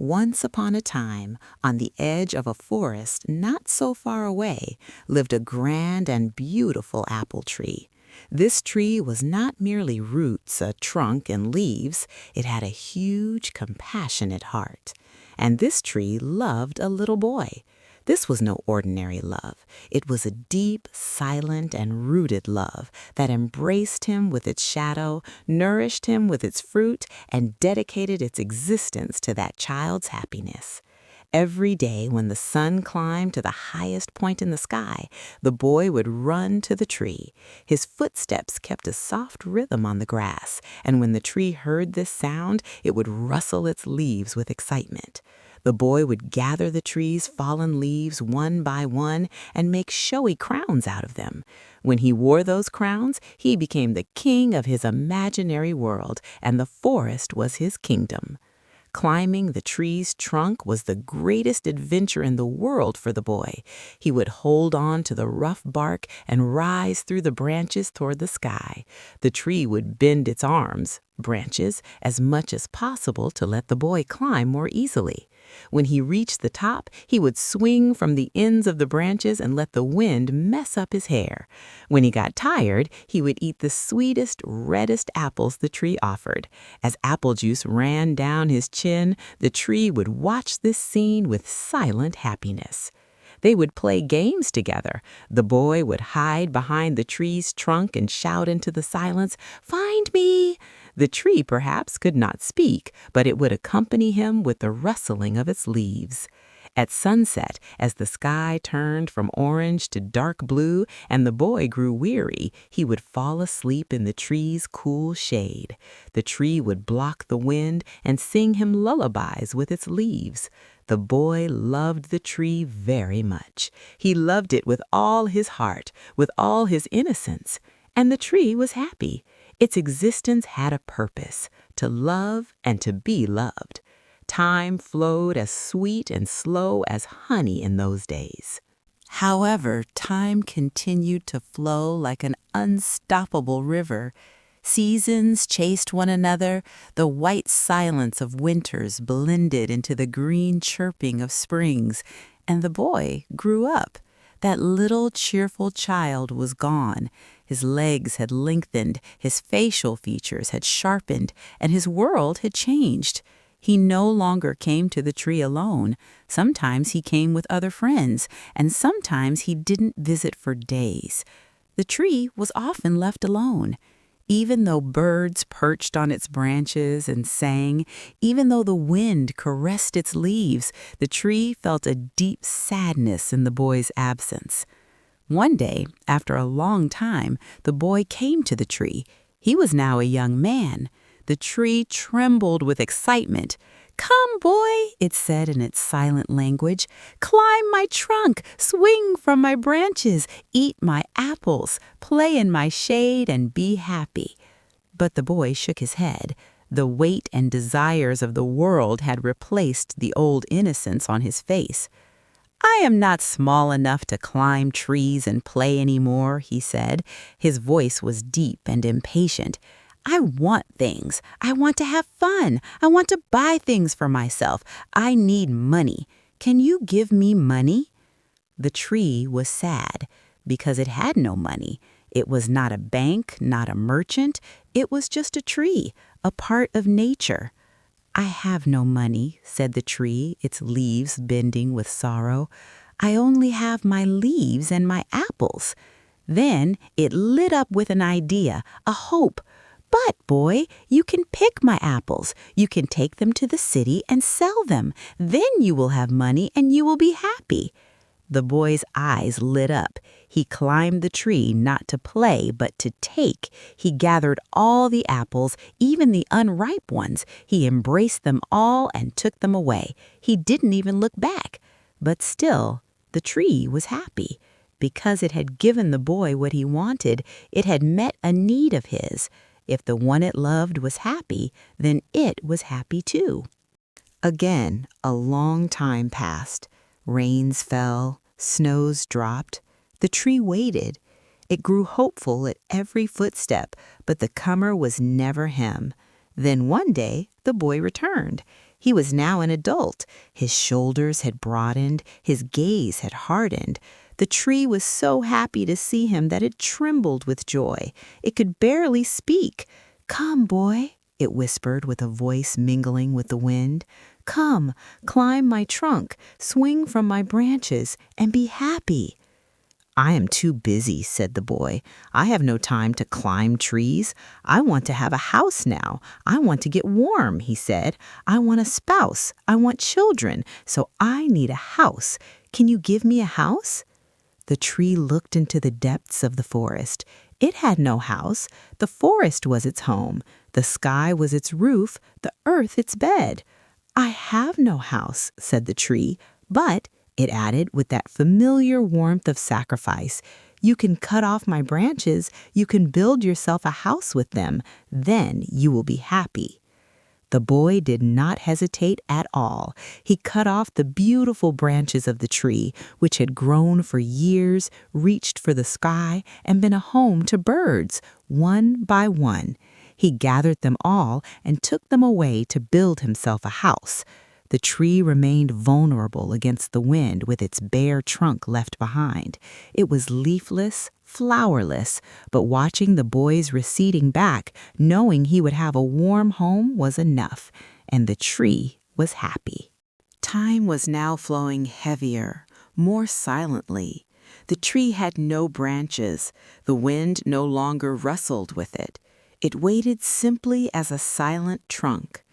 Once upon a time, on the edge of a forest not so far away, lived a grand and beautiful apple tree. This tree was not merely roots, a trunk, and leaves. It had a huge, compassionate heart. And this tree loved a little boy. This was no ordinary love. It was a deep, silent, and rooted love that embraced him with its shadow, nourished him with its fruit, and dedicated its existence to that child's happiness. Every day when the sun climbed to the highest point in the sky, the boy would run to the tree. His footsteps kept a soft rhythm on the grass, and when the tree heard this sound, it would rustle its leaves with excitement. The boy would gather the tree's fallen leaves one by one and make showy crowns out of them. When he wore those crowns, he became the king of his imaginary world, and the forest was his kingdom. Climbing the tree's trunk was the greatest adventure in the world for the boy. He would hold on to the rough bark and rise through the branches toward the sky. The tree would bend its branches, as much as possible to let the boy climb more easily. When he reached the top, he would swing from the ends of the branches and let the wind mess up his hair. When he got tired, he would eat the sweetest, reddest apples the tree offered. As apple juice ran down his chin, the tree would watch this scene with silent happiness. They would play games together. The boy would hide behind the tree's trunk and shout into the silence, "Find me!" The tree perhaps could not speak, but it would accompany him with the rustling of its leaves. At sunset, as the sky turned from orange to dark blue and the boy grew weary, he would fall asleep in the tree's cool shade. The tree would block the wind and sing him lullabies with its leaves. The boy loved the tree very much. He loved it with all his heart, with all his innocence. And the tree was happy. Its existence had a purpose, to love and to be loved. Time flowed as sweet and slow as honey in those days. However, time continued to flow like an unstoppable river. Seasons chased one another, the white silence of winters blended into the green chirping of springs, and the boy grew up. That little cheerful child was gone. His legs had lengthened, his facial features had sharpened, and his world had changed. He no longer came to the tree alone. Sometimes he came with other friends, and sometimes he didn't visit for days. The tree was often left alone. Even though birds perched on its branches and sang, even though the wind caressed its leaves, the tree felt a deep sadness in the boy's absence. One day, after a long time, the boy came to the tree. He was now a young man. The tree trembled with excitement. "Come, boy," it said in its silent language. "Climb my trunk, swing from my branches, eat my apples, play in my shade, and be happy." But the boy shook his head. The weight and desires of the world had replaced the old innocence on his face. "I am not small enough to climb trees and play anymore," he said. His voice was deep and impatient. "I want things. I want to have fun. I want to buy things for myself. I need money. Can you give me money?" The tree was sad because it had no money. It was not a bank, not a merchant. It was just a tree, a part of nature. "I have no money," said the tree, its leaves bending with sorrow. "I only have my leaves and my apples." Then it lit up with an idea, a hope. "But, boy, you can pick my apples. You can take them to the city and sell them. Then you will have money and you will be happy." The boy's eyes lit up. He climbed the tree not to play, but to take. He gathered all the apples, even the unripe ones. He embraced them all and took them away. He didn't even look back. But still, the tree was happy. Because it had given the boy what he wanted, it had met a need of his. If the one it loved was happy, then it was happy too. Again, a long time passed. Rains fell, snows dropped. The tree waited. It grew hopeful at every footstep, but the comer was never him. Then one day, the boy returned. He was now an adult. His shoulders had broadened, his gaze had hardened. The tree was so happy to see him that it trembled with joy. It could barely speak. "Come, boy," it whispered with a voice mingling with the wind. "Come, climb my trunk, swing from my branches, and be happy." "I am too busy," said the boy. "I have no time to climb trees. I want to have a house now. I want to get warm," he said. "I want a spouse. I want children. So I need a house. Can you give me a house?" The tree looked into the depths of the forest. It had no house. The forest was its home. The sky was its roof, the earth its bed. "I have no house," said the tree, "but," it added with that familiar warmth of sacrifice, "you can cut off my branches, you can build yourself a house with them, then you will be happy." The boy did not hesitate at all. He cut off the beautiful branches of the tree, which had grown for years, reached for the sky, and been a home to birds, one by one. He gathered them all and took them away to build himself a house. The tree remained vulnerable against the wind with its bare trunk left behind. It was leafless, flowerless, but watching the boys receding back, knowing he would have a warm home was enough, and the tree was happy. Time was now flowing heavier, more silently. The tree had no branches. The wind no longer rustled with it. It waited simply as a silent trunk.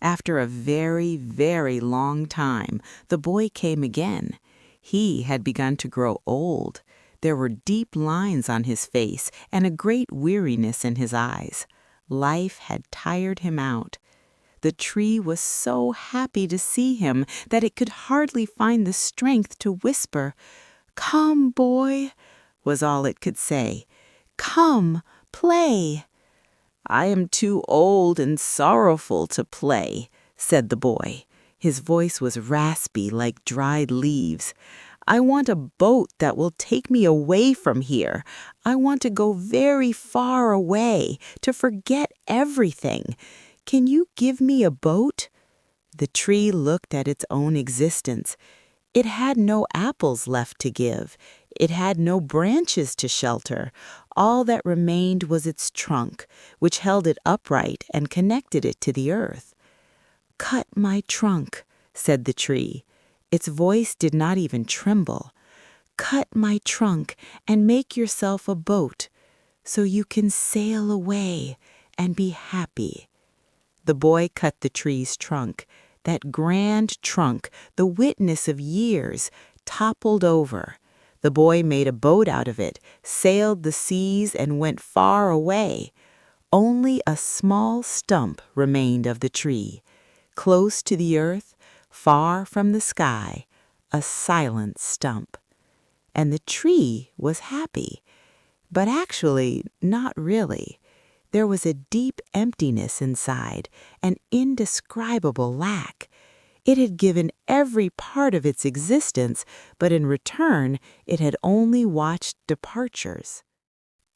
After a very, very long time, the boy came again. He had begun to grow old. There were deep lines on his face and a great weariness in his eyes. Life had tired him out. The tree was so happy to see him that it could hardly find the strength to whisper. "Come, boy," was all it could say. "Come, play." "I am too old and sorrowful to play," said the boy. His voice was raspy like dried leaves. "I want a boat that will take me away from here. I want to go very far away, to forget everything. Can you give me a boat?" The tree looked at its own existence. It had no apples left to give. It had no branches to shelter. All that remained was its trunk, which held it upright and connected it to the earth. "Cut my trunk," said the tree. Its voice did not even tremble. "Cut my trunk and make yourself a boat, so you can sail away and be happy." The boy cut the tree's trunk. That grand trunk, the witness of years, toppled over. The boy made a boat out of it, sailed the seas, and went far away. Only a small stump remained of the tree. Close to the earth, far from the sky, a silent stump. And the tree was happy. But actually, not really. There was a deep emptiness inside, an indescribable lack. It had given every part of its existence, but in return it had only watched departures.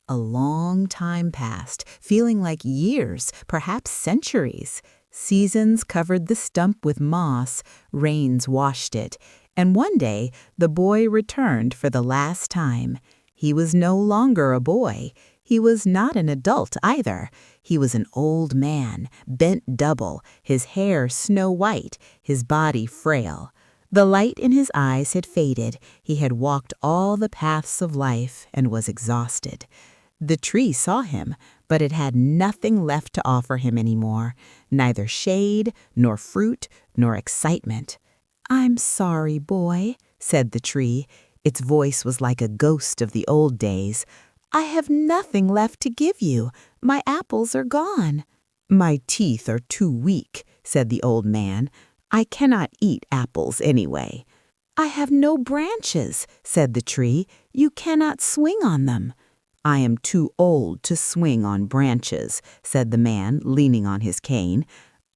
A long time passed, feeling like years, perhaps centuries. Seasons covered the stump with moss, rains washed it, and one day the boy returned for the last time. He was no longer a boy. He was not an adult either. He was an old man, bent double, his hair snow-white, his body frail. The light in his eyes had faded. He had walked all the paths of life and was exhausted. The tree saw him, but it had nothing left to offer him anymore, neither shade, nor fruit, nor excitement. "I'm sorry, boy," said the tree. Its voice was like a ghost of the old days. "I have nothing left to give you. My apples are gone." "My teeth are too weak," said the old man. "I cannot eat apples anyway." "I have no branches," said the tree. "You cannot swing on them." "I am too old to swing on branches," said the man, leaning on his cane.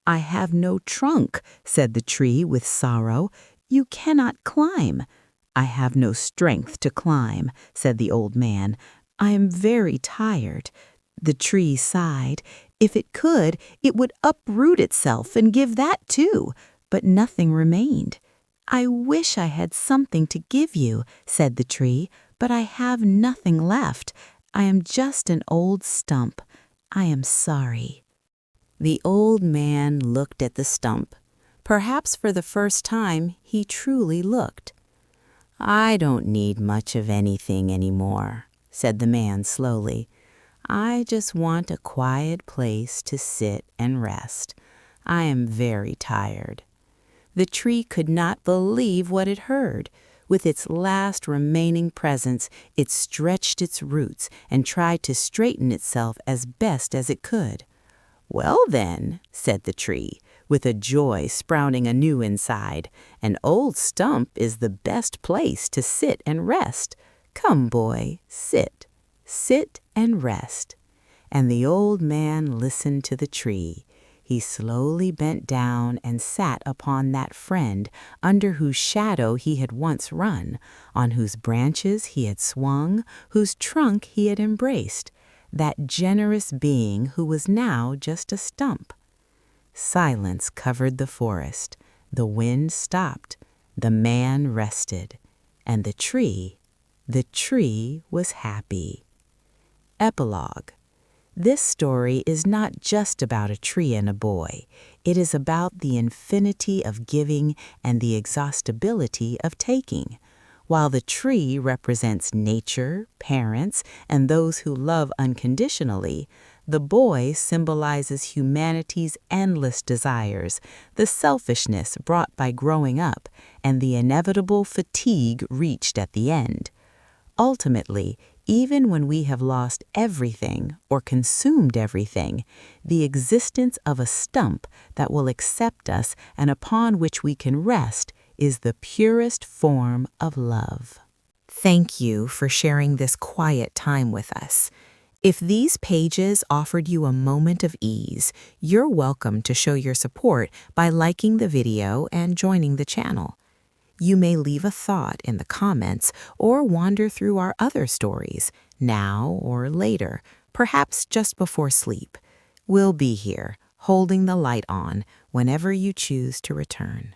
"I have no trunk," said the tree with sorrow. "You cannot climb." "I have no strength to climb," said the old man. "I am very tired." The tree sighed. If it could, it would uproot itself and give that too, but nothing remained. "I wish I had something to give you," said the tree, "but I have nothing left. I am just an old stump. I am sorry." The old man looked at the stump. Perhaps for the first time he truly looked. "I don't need much of anything anymore," said the man slowly. "I just want a quiet place to sit and rest. I am very tired." The tree could not believe what it heard. With its last remaining presence, it stretched its roots and tried to straighten itself as best as it could. "Well then," said the tree, with a joy sprouting anew inside, "an old stump is the best place to sit and rest. Come, boy, sit and rest." And the old man listened to the tree. He slowly bent down and sat upon that friend under whose shadow he had once run, on whose branches he had swung, whose trunk he had embraced, that generous being who was now just a stump. Silence covered the forest. The wind stopped. The man rested. And the tree was happy. Epilogue. This story is not just about a tree and a boy. It is about the infinity of giving and the exhaustibility of taking. While the tree represents nature, parents, and those who love unconditionally, the boy symbolizes humanity's endless desires, the selfishness brought by growing up, and the inevitable fatigue reached at the end. Ultimately, even when we have lost everything or consumed everything, the existence of a stump that will accept us and upon which we can rest is the purest form of love. Thank you for sharing this quiet time with us. If these pages offered you a moment of ease, you're welcome to show your support by liking the video and joining the channel. You may leave a thought in the comments or wander through our other stories, now or later, perhaps just before sleep. We'll be here, holding the light on whenever you choose to return.